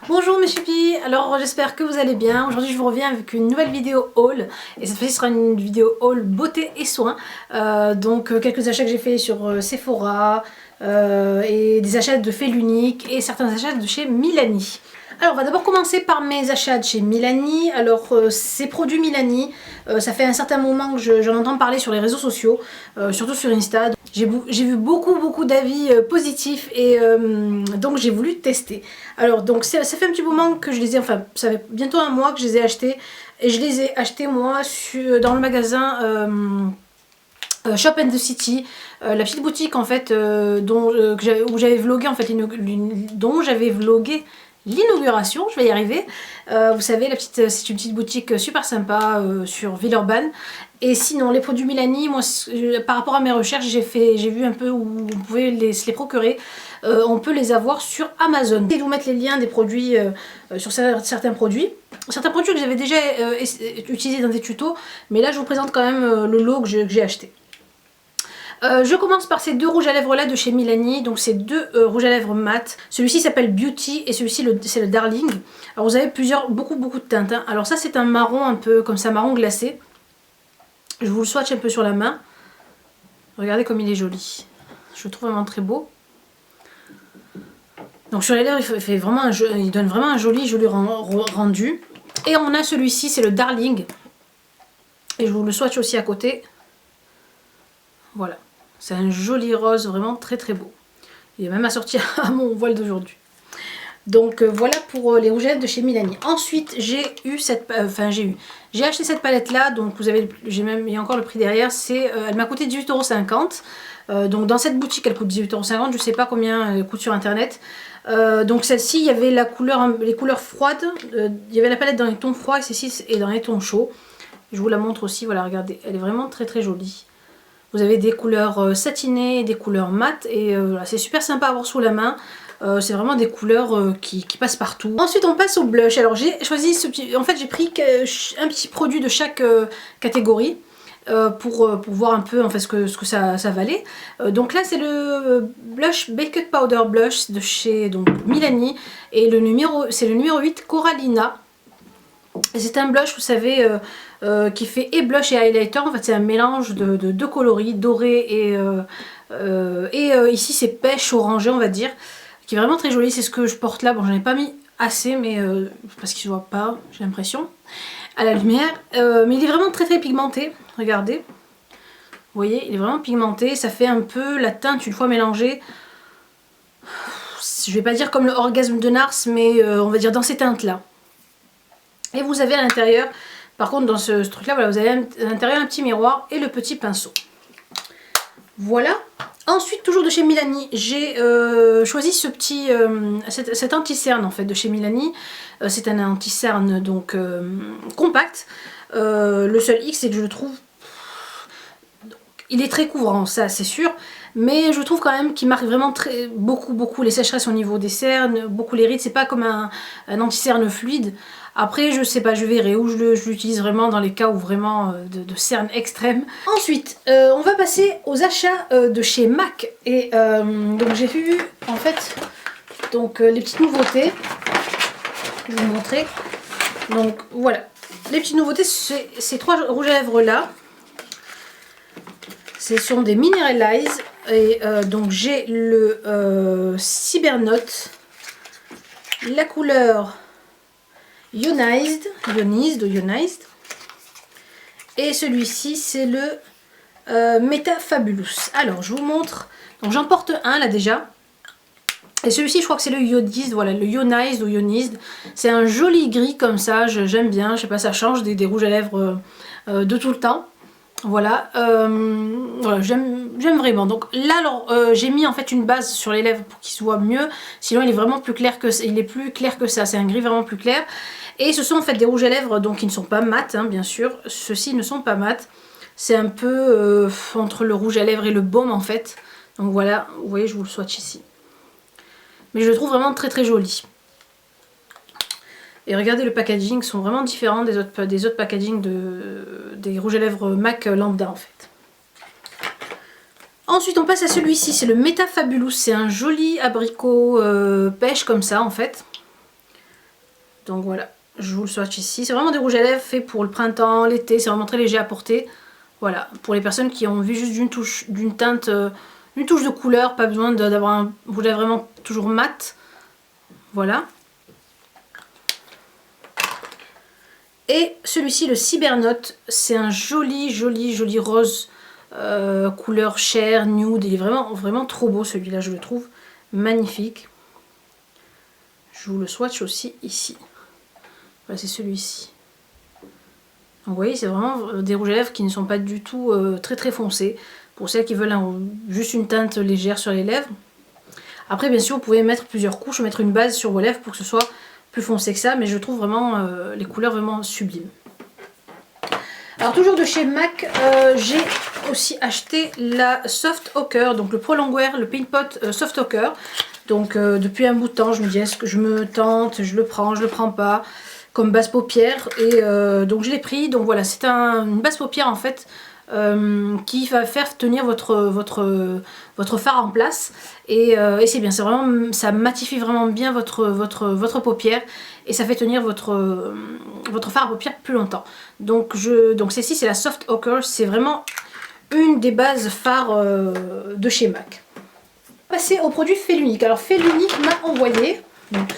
Bonjour mes chupis, alors j'espère que vous allez bien. Aujourd'hui je vous reviens avec une nouvelle vidéo haul. Et cette fois-ci ce sera une vidéo haul beauté et soins. Quelques achats que j'ai fait sur Sephora et des achats de Félunique et certains achats de chez Milani. Alors on va d'abord commencer par mes achats de chez Milani. Alors ces produits Milani, ça fait un certain moment que j'en entends parler sur les réseaux sociaux, surtout sur Insta. J'ai vu beaucoup d'avis positifs et donc j'ai voulu tester. Alors donc ça fait un petit moment que je les ai, enfin ça fait bientôt un mois que je les ai achetés. Et je les ai achetés moi dans le magasin Shop and the City, la petite boutique en fait où j'avais vlogué en fait dont j'avais vlogué l'inauguration, je vais y arriver. Vous savez, c'est une petite boutique super sympa sur Villeurbanne. Et sinon, les produits Milani, moi, par rapport à mes recherches, j'ai vu un peu où on pouvait se les procurer. On peut les avoir sur Amazon. Je vais vous mettre les liens des produits sur certains produits. Certains produits que j'avais déjà utilisés dans des tutos, mais là, je vous présente quand même le lot que j'ai acheté. Je commence par ces deux rouges à lèvres là de chez Milani, donc ces deux rouges à lèvres mat. Celui-ci s'appelle Beauty et celui-ci c'est le Darling. Alors vous avez beaucoup de teintes, hein. Alors ça c'est un marron un peu comme ça, marron glacé. Je vous le swatch un peu sur la main. Regardez comme il est joli. Je le trouve vraiment très beau. Donc sur les lèvres il donne vraiment un joli rendu. Et on a celui-ci, c'est le Darling. Et je vous le swatch aussi à côté. Voilà. C'est un joli rose, vraiment très beau. Il est même assorti à mon voile d'aujourd'hui. Donc voilà pour les rouges à lèvres de chez Milani. Ensuite j'ai acheté cette palette là, donc il y a encore le prix derrière, elle m'a coûté 18,50 €. Donc dans cette boutique elle coûte 18,50 €, je sais pas combien elle coûte sur internet. Donc celle-ci il y avait les couleurs froides, il y avait la palette dans les tons froids et celle-ci est dans les tons chauds. Je vous la montre aussi, voilà, regardez, elle est vraiment très jolie. Vous avez des couleurs satinées, des couleurs mat et voilà, c'est super sympa à avoir sous la main. C'est vraiment des couleurs qui passent partout. Ensuite on passe au blush. Alors j'ai choisi j'ai pris un petit produit de chaque catégorie pour voir un peu en fait ce que ça valait. Donc là c'est le blush Baked Powder Blush de chez Milani et c'est le numéro 8 Corallina. C'est un blush, vous savez, qui fait et blush et highlighter. En fait, c'est un mélange de deux coloris, doré et ici c'est pêche orangé, on va dire, qui est vraiment très joli. C'est ce que je porte là. Bon, j'en ai pas mis assez, mais parce qu'il se voit pas, j'ai l'impression, à la lumière. Mais il est vraiment très pigmenté. Regardez, vous voyez, il est vraiment pigmenté. Ça fait un peu la teinte une fois mélangée. Je vais pas dire comme le orgasme de Nars, mais on va dire dans ces teintes là. Et vous avez à l'intérieur, par contre dans ce truc là, voilà, vous avez à l'intérieur un petit miroir et le petit pinceau. Voilà. Ensuite, toujours de chez Milani, j'ai choisi cet anti-cerne en fait de chez Milani. C'est un anti-cerne donc compact. Le seul hic c'est que je le trouve, il est très couvrant, ça c'est sûr. Mais je trouve quand même qu'il marque vraiment beaucoup les sécheresses au niveau des cernes, beaucoup les rides. C'est pas comme un anti-cerne fluide. Après, je sais pas, je verrai où je l'utilise vraiment dans les cas où vraiment de cernes extrêmes. Ensuite, on va passer aux achats de chez MAC. Et donc j'ai vu en fait les petites nouveautés. Je vais vous montrer. Donc voilà, les petites nouveautés, c'est ces trois rouges à lèvres là. Ce sont des Mineralize et donc j'ai le Cybernote, la couleur Ionized et celui-ci c'est le Meta Fabulous. Alors je vous montre, donc j'en porte un là déjà et celui-ci je crois que c'est le Ionized, voilà, le Ionized ou Ionized. C'est un joli gris comme ça, j'aime bien, je sais pas, ça change des rouges à lèvres de tout le temps. Voilà, voilà, j'aime vraiment. Donc là, alors j'ai mis en fait une base sur les lèvres pour qu'il se voit mieux. Sinon, il est vraiment plus clair que ça. Il est plus clair que ça. C'est un gris vraiment plus clair. Et ce sont en fait des rouges à lèvres donc qui ne sont pas mat, hein, bien sûr. Ceux-ci ne sont pas mat. C'est un peu entre le rouge à lèvres et le baume en fait. Donc voilà, vous voyez, je vous le swatch ici. Mais je le trouve vraiment très joli. Et regardez, le packaging sont vraiment différents des autres packaging des rouges à lèvres MAC lambda en fait. Ensuite on passe à celui-ci, c'est le Meta Fabulous. C'est un joli abricot pêche comme ça en fait. Donc voilà, je vous le swatch ici. C'est vraiment des rouges à lèvres faits pour le printemps, l'été, c'est vraiment très léger à porter. Voilà, pour les personnes qui ont envie juste d'une touche, d'une teinte, une touche de couleur, pas besoin d'avoir un rouge à lèvres vraiment toujours mat. Voilà. Et celui-ci, le Cybernote, c'est un joli rose couleur chair, nude. Il est vraiment trop beau celui-là, je le trouve magnifique. Je vous le swatch aussi ici. Voilà, c'est celui-ci. Vous voyez, c'est vraiment des rouges à lèvres qui ne sont pas du tout très foncés. Pour celles qui veulent juste une teinte légère sur les lèvres. Après, bien sûr, vous pouvez mettre plusieurs couches, mettre une base sur vos lèvres pour que ce soit plus foncé que ça. Mais je trouve vraiment les couleurs vraiment sublimes. Alors, toujours de chez MAC, j'ai aussi acheté la Soft Ochre, donc le Prolong Wear, le Paint Pot Soft Ochre. Donc, depuis un bout de temps, je me dis, est-ce que je me tente, je le prends, je le prends pas, comme base paupière. Et donc, je l'ai pris. Donc, voilà, c'est une base paupière en fait. Qui va faire tenir votre fard en place et c'est bien, c'est vraiment, ça matifie vraiment bien votre paupière et ça fait tenir votre fard à paupières plus longtemps. Donc celle-ci c'est la Soft Ochre, c'est vraiment une des bases phares de chez MAC. Passer au produit Fait l'Unique. Alors Fait l'Unique m'a envoyé, donc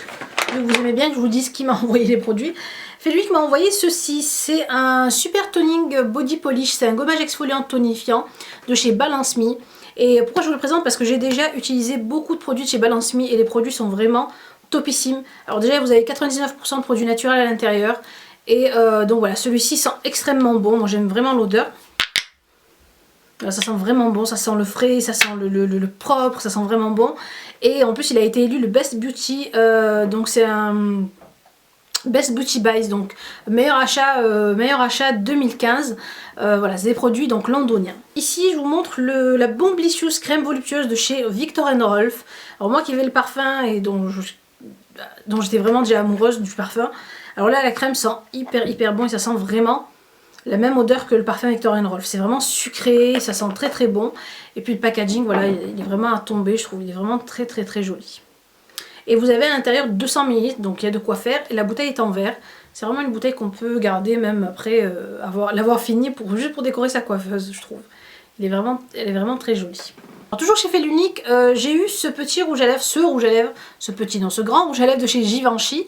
vous aimez bien que je vous dise qui m'a envoyé les produits. Fait l'Unique m'a envoyé ceci, c'est un super toning body polish, c'est un gommage exfoliant tonifiant de chez Balance Me. Et pourquoi je vous le présente? Parce que j'ai déjà utilisé beaucoup de produits de chez Balance Me et les produits sont vraiment topissimes. Alors déjà vous avez 99% de produits naturels à l'intérieur et donc voilà, celui-ci sent extrêmement bon, moi j'aime vraiment l'odeur. Ça sent vraiment bon, ça sent le frais, ça sent le propre, ça sent vraiment bon. Et en plus il a été élu le Best Beauty, donc c'est un Best Beauty Buys, donc meilleur achat 2015. Voilà, c'est des produits donc londoniens. Ici je vous montre la Bomblicious crème voluptueuse de chez Viktor & Rolf. Alors moi qui avais le parfum et dont j'étais vraiment déjà amoureuse du parfum. Alors là la crème sent hyper bon et ça sent vraiment la même odeur que le parfum Viktor & Rolf. C'est vraiment sucré, ça sent très bon. Et puis le packaging, voilà, il est vraiment à tomber, je trouve. Il est vraiment très joli. Et vous avez à l'intérieur 200 ml, donc il y a de quoi faire. Et la bouteille est en verre. C'est vraiment une bouteille qu'on peut garder même après l'avoir fini juste pour décorer sa coiffeuse, je trouve. Elle est vraiment très jolie. Alors, toujours chez Fait l'Unique, j'ai eu ce petit rouge à lèvres, ce grand rouge à lèvres de chez Givenchy.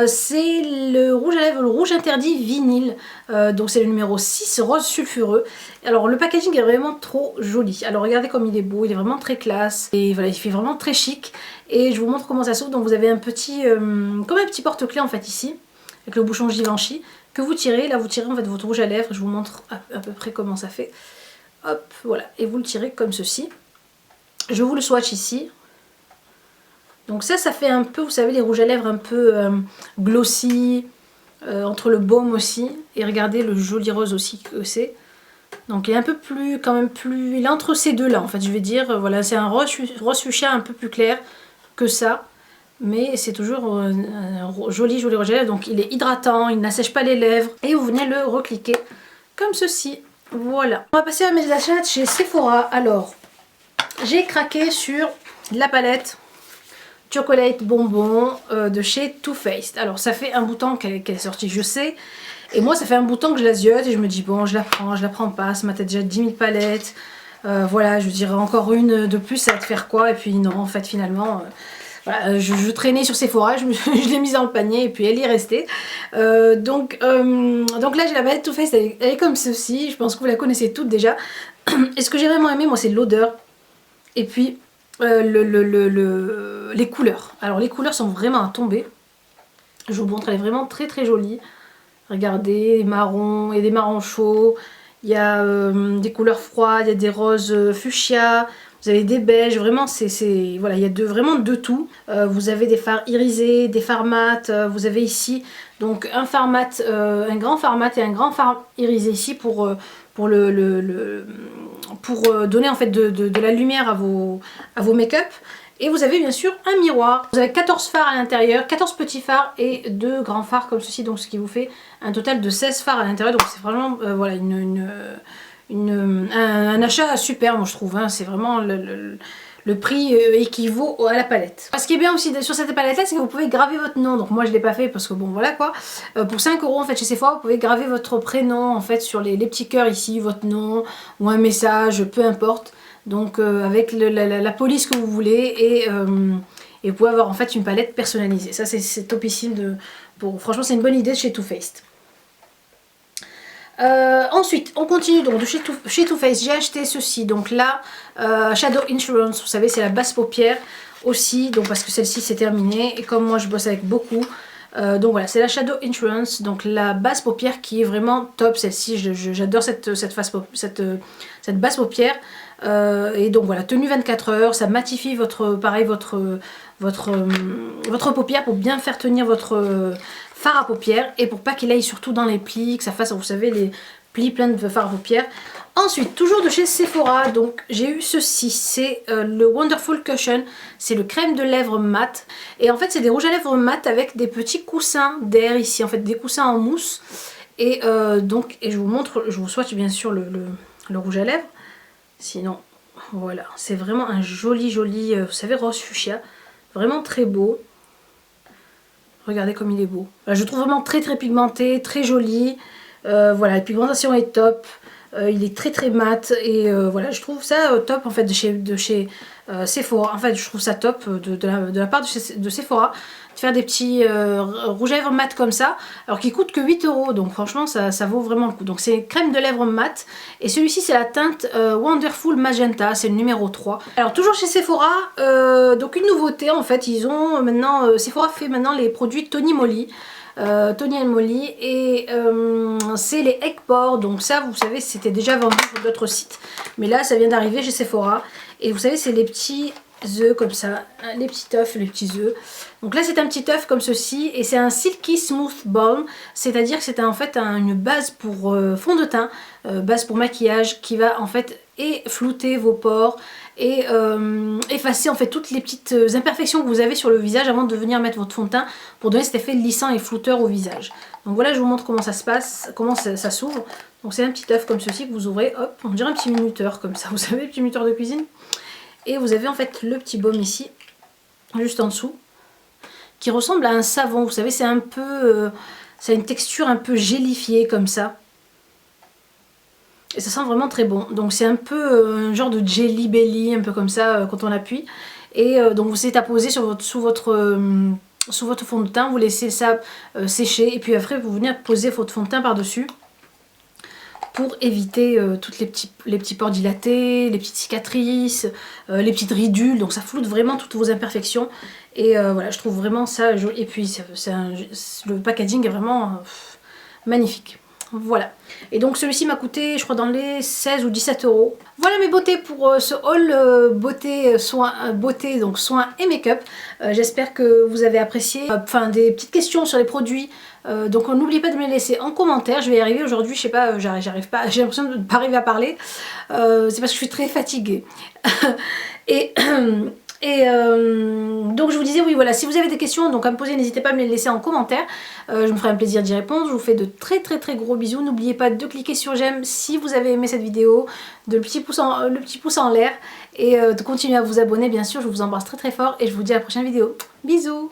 C'est le rouge interdit vinyle, donc c'est le numéro 6, rose sulfureux. Alors le packaging est vraiment trop joli. Alors regardez comme il est beau, il est vraiment très classe. Et voilà, il fait vraiment très chic. Et je vous montre comment ça s'ouvre. Donc vous avez un petit, comme un petit porte-clés en fait ici, avec le bouchon Givenchy, que vous tirez. Là vous tirez en fait votre rouge à lèvres, je vous montre à peu près comment ça fait. Hop, voilà, et vous le tirez comme ceci. Je vous le swatch ici. Donc ça fait un peu, vous savez, les rouges à lèvres un peu glossy, entre le baume aussi. Et regardez le joli rose aussi que c'est. Donc il est un peu plus, quand même plus, il est entre ces deux là en fait, je vais dire. Voilà, c'est un rose fuchsia un peu plus clair que ça. Mais c'est toujours un joli rouge à lèvres. Donc il est hydratant, il n'assèche pas les lèvres. Et vous venez le recliquer comme ceci. Voilà. On va passer à mes achats chez Sephora. Alors, j'ai craqué sur la palette Chocolate Bonbon de chez Too Faced. Alors ça fait un bout de temps qu'elle est sortie, je sais. Et moi ça fait un bout de temps que je la ziote et je me dis bon je la prends pas, ça m'a peut-être déjà 10 000 palettes. Voilà, je dirais encore une de plus, ça va te faire quoi? Et puis non, en fait finalement... voilà, je traînais sur Sephora, je l'ai mise dans le panier et puis elle y est restée. Donc là j'ai la palette Too Faced, elle est comme ceci, je pense que vous la connaissez toutes déjà. Et ce que j'ai vraiment aimé moi c'est l'odeur et puis les couleurs. Alors les couleurs sont vraiment à tomber. Je vous montre, elle est vraiment très jolie. Regardez, les marrons, il y a des marrons chauds, il y a des couleurs froides, il y a des roses fuchsia. Vous avez des beiges, vraiment voilà, il y a vraiment de tout. Vous avez des fards irisés, des fards mat, vous avez ici donc un fard mat, un grand fard mat et un grand fard irisé ici pour donner en fait de la lumière à vos make-up. Et vous avez bien sûr un miroir. Vous avez 14 fards à l'intérieur, 14 petits fards et 2 grands fards comme ceci, donc ce qui vous fait un total de 16 fards à l'intérieur. Donc c'est vraiment voilà, un achat super, moi je trouve, hein. C'est vraiment le le prix équivaut à la palette. Ce qui est bien aussi sur cette palette là, c'est que vous pouvez graver votre nom. Donc moi je l'ai pas fait parce que bon voilà quoi. Pour 5 € en fait chez Sephora, vous pouvez graver votre prénom en fait sur les petits cœurs ici, votre nom ou un message, peu importe. Donc avec la police que vous voulez et vous pouvez avoir en fait une palette personnalisée. Ça c'est topissime franchement c'est une bonne idée de chez Too Faced. Ensuite, on continue donc de chez Too Faced. J'ai acheté ceci, donc là, Shadow Insurance, vous savez, c'est la base paupière aussi, donc parce que celle-ci c'est terminée et comme moi je bosse avec beaucoup, donc voilà, c'est la Shadow Insurance, donc la base paupière qui est vraiment top. Celle-ci, j'adore cette base paupière. Et donc voilà, tenue 24 heures, ça matifie votre paupière pour bien faire tenir votre fard à paupières et pour pas qu'il aille surtout dans les plis, que ça fasse, vous savez, les plis pleins de fard à paupières. Ensuite, toujours de chez Sephora, donc j'ai eu ceci, c'est le Wonderful Cushion, c'est le crème de lèvres mat. Et en fait, c'est des rouges à lèvres mat avec des petits coussins d'air ici, en fait, des coussins en mousse. Et je vous montre, je vous swatch bien sûr le rouge à lèvres. Sinon, voilà, c'est vraiment un joli, vous savez, rose fuchsia, vraiment très beau. Regardez comme il est beau. Je le trouve vraiment très pigmenté, très joli. Voilà, la pigmentation est top. Il est très mat. Et voilà, je trouve ça top en fait de chez Sephora. En fait, je trouve ça top de la part de Sephora. De faire des petits rouges à lèvres mat comme ça. Alors qu'ils coûtent que 8 €. Donc franchement, ça vaut vraiment le coup. Donc c'est crème de lèvres mat. Et celui-ci, c'est la teinte Wonderful Magenta. C'est le numéro 3. Alors toujours chez Sephora, donc une nouveauté en fait. Ils ont maintenant, Sephora fait maintenant les produits Tony Moly. Tony Moly et c'est les egg pores. Donc ça, vous savez, c'était déjà vendu sur d'autres sites. Mais là, ça vient d'arriver chez Sephora. Et vous savez, c'est les petits œufs comme ça, les petits œufs, les petits œufs. Donc là c'est un petit œuf comme ceci et c'est un silky smooth balm, c'est-à-dire que c'est en fait une base pour fond de teint, base pour maquillage qui va en fait flouter vos pores et effacer en fait toutes les petites imperfections que vous avez sur le visage avant de venir mettre votre fond de teint pour donner cet effet lissant et flouteur au visage. Donc voilà, je vous montre comment ça se passe, comment ça s'ouvre. Donc c'est un petit œuf comme ceci que vous ouvrez, hop, on dirait un petit minuteur comme ça, vous savez, le petit minuteur de cuisine. Et vous avez en fait le petit baume ici, juste en dessous, qui ressemble à un savon. Vous savez, c'est un peu, ça a une texture un peu gélifiée comme ça. Et ça sent vraiment très bon. Donc c'est un peu un genre de jelly belly, un peu comme ça quand on appuie. Et donc vous êtes apposé sous votre fond de teint, vous laissez ça sécher. Et puis après vous venez poser votre fond de teint par-dessus. Pour éviter toutes les petits pores dilatés, les petites cicatrices, les petites ridules. Donc ça floute vraiment toutes vos imperfections. Et voilà, je trouve vraiment ça joli. Et puis le packaging est vraiment magnifique. Voilà. Et donc celui-ci m'a coûté, je crois, dans les 16 ou 17 €. Voilà mes beautés pour ce haul beauté, donc soins et make-up. J'espère que vous avez apprécié. Enfin, des petites questions sur les produits. Donc n'oubliez pas de me les laisser en commentaire. Je vais y arriver aujourd'hui, je sais pas, j'arrive pas, j'ai l'impression de ne pas arriver à parler. C'est parce que je suis très fatiguée. Donc je vous disais, oui voilà, si vous avez des questions donc à me poser, n'hésitez pas à me les laisser en commentaire. Je me ferai un plaisir d'y répondre. Je vous fais de très gros bisous. N'oubliez pas de cliquer sur j'aime si vous avez aimé cette vidéo, le petit pouce en l'air et de continuer à vous abonner bien sûr. Je vous embrasse très fort et je vous dis à la prochaine vidéo. Bisous.